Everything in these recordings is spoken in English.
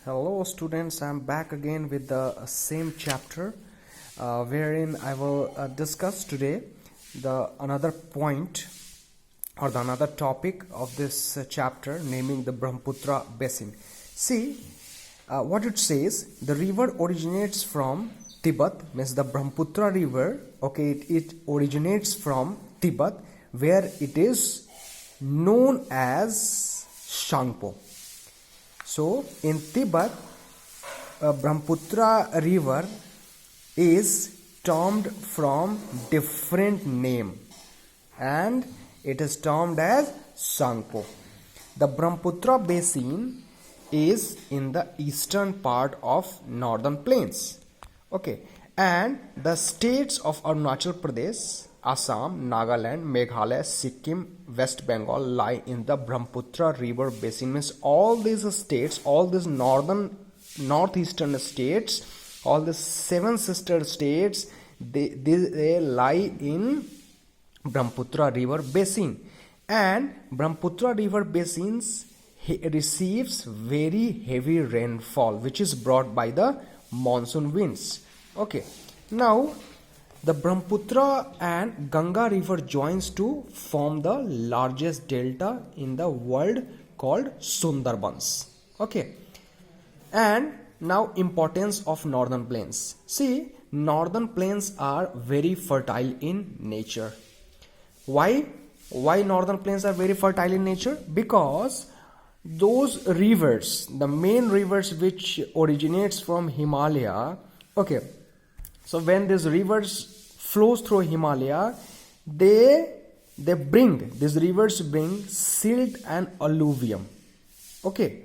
Hello students, I'm back again with the same chapter wherein I will discuss today the another point or the another topic of this chapter, naming the Brahmaputra basin. See what it says: the river originates from Tibet, means the Brahmaputra river, okay, it originates from Tibet, where it is known as Shangpo. So in Tibet, Brahmaputra river is termed from different name and it is termed as Sangpo. The Brahmaputra basin is in the eastern part of northern plains. Okay, and the states of Arunachal Pradesh, Assam, Nagaland, Meghalaya, Sikkim, West Bengal lie in the Brahmaputra river basin. Means all these states, all these northeastern states, all the seven sister states, they lie in Brahmaputra river basin. And Brahmaputra river basins receives very heavy rainfall, which is brought by the monsoon winds. Okay, now the Brahmaputra and Ganga river joins to form the largest delta in the world called Sundarbans. Okay, and now importance of northern plains. See, northern plains are very fertile in nature. Why northern plains are very fertile in nature? Because those rivers, the main rivers which originates from Himalaya, okay, so when these rivers flows through Himalaya, these rivers bring silt and alluvium. Okay,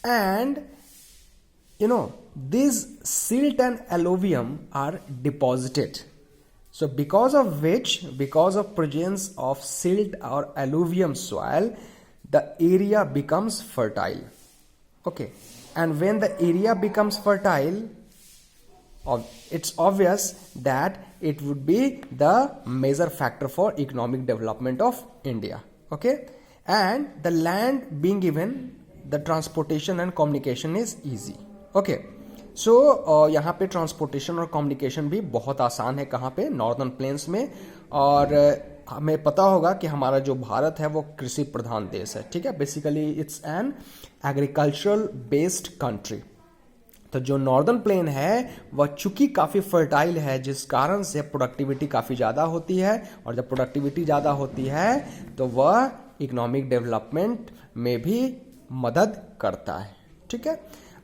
and these silt and alluvium are deposited. So because of presence of silt or alluvium soil, the area becomes fertile. Okay, and when the area becomes fertile, it's obvious that it would be the major factor for economic development of India. Okay, and the land being given, the transportation and communication is easy. Okay, सो यहाँ पे transportation और communication भी बहुत आसान है, कहाँ पे? Northern plains में. और हमें पता होगा कि हमारा जो भारत है वो कृषि प्रधान देश है. ठीक है, basically it's an agricultural based country. तो जो नॉर्दर्न प्लेन है वह चूंकि काफ़ी फर्टाइल है, जिस कारण से प्रोडक्टिविटी काफ़ी ज़्यादा होती है, और जब प्रोडक्टिविटी ज़्यादा होती है तो वह इकोनॉमिक डेवलपमेंट में भी मदद करता है. ठीक है,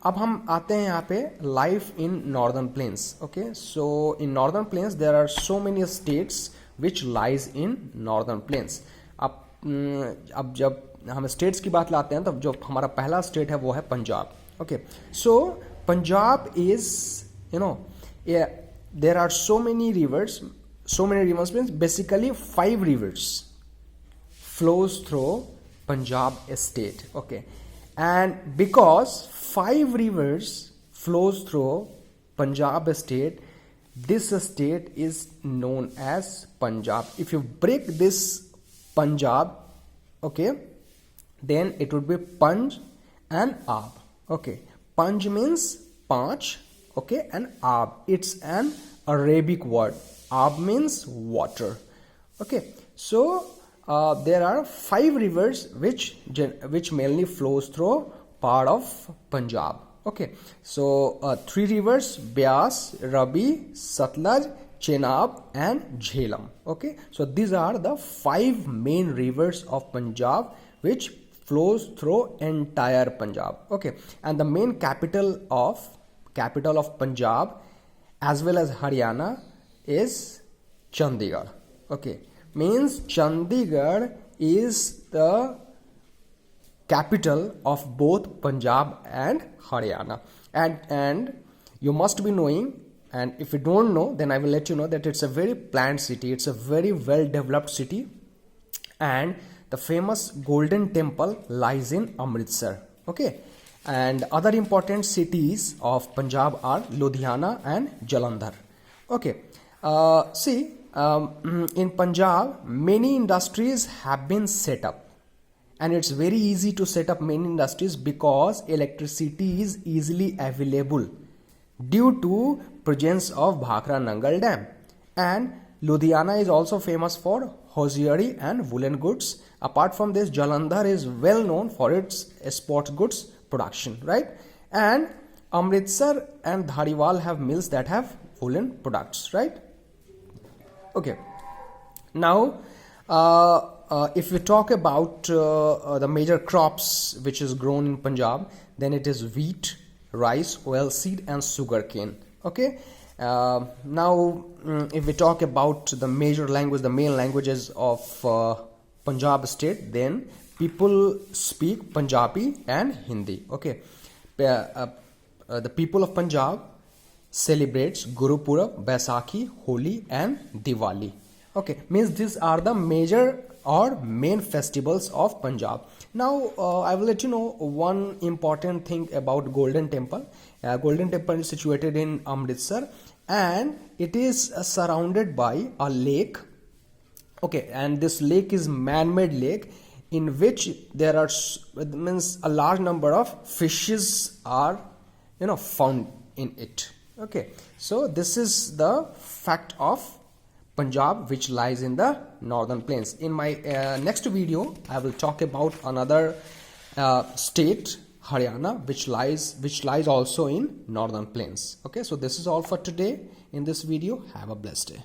अब हम आते हैं यहाँ पे life in northern plains. Okay, so in northern plains there are so many states which lies in northern plains. अब जब हम स्टेट्स की बात लाते हैं तो जो हमारा पहला स्टेट है वो है Punjab. Okay, so Punjab is there are so many rivers means basically 5 rivers flows through Punjab state. Okay, and because 5 rivers flows through Punjab state, this state is known as Punjab. If you break this Punjab, okay, then it would be Panj and Ab. Okay, Panj means Panch, okay, and Ab, it's an Arabic word. Ab means water. Okay, so there are 5 rivers which mainly flows through part of Punjab. Okay, so 3 rivers: Beas, Ravi, Satluj, Chenab and Jhelum. Okay, so these are the 5 main rivers of Punjab which flows through entire Punjab. Okay, and the main capital of Punjab as well as Haryana is Chandigarh. Okay, means Chandigarh is the capital of both Punjab and Haryana. And you must be knowing, and if you don't know then I will let you know, that it's a very planned city, it's a very well developed city, and the famous Golden Temple lies in Amritsar. Okay, and other important cities of Punjab are Ludhiana and Jalandhar. Okay, in Punjab many industries have been set up, and it's very easy to set up many industries because electricity is easily available due to presence of Bhakra Nangal Dam. And Ludhiana is also famous for hosiery and woolen goods. Apart from this, Jalandhar is well known for its sports goods production, right? And Amritsar and Dhariwal have mills that have woolen products, right? Okay. Now, if we talk about the major crops which is grown in Punjab, then it is wheat, rice, oilseed, and sugarcane. Okay. If we talk about the major language, the main languages of Punjab state, then people speak Punjabi and Hindi. Okay. The people of Punjab celebrates Guru Purab, Baisakhi, Holi, and Diwali. Okay, means these are the major or main festivals of Punjab. Now, I will let you know one important thing about Golden Temple. Golden Temple is situated in Amritsar, and it is surrounded by a lake. Okay, and this lake is man-made lake in which there are means a large number of fishes are found in it. Okay, so this is the fact of Punjab, which lies in the northern plains. In my next video, I will talk about another state, Haryana, which lies also in northern plains. Okay, so this is all for today in this video. Have a blessed day.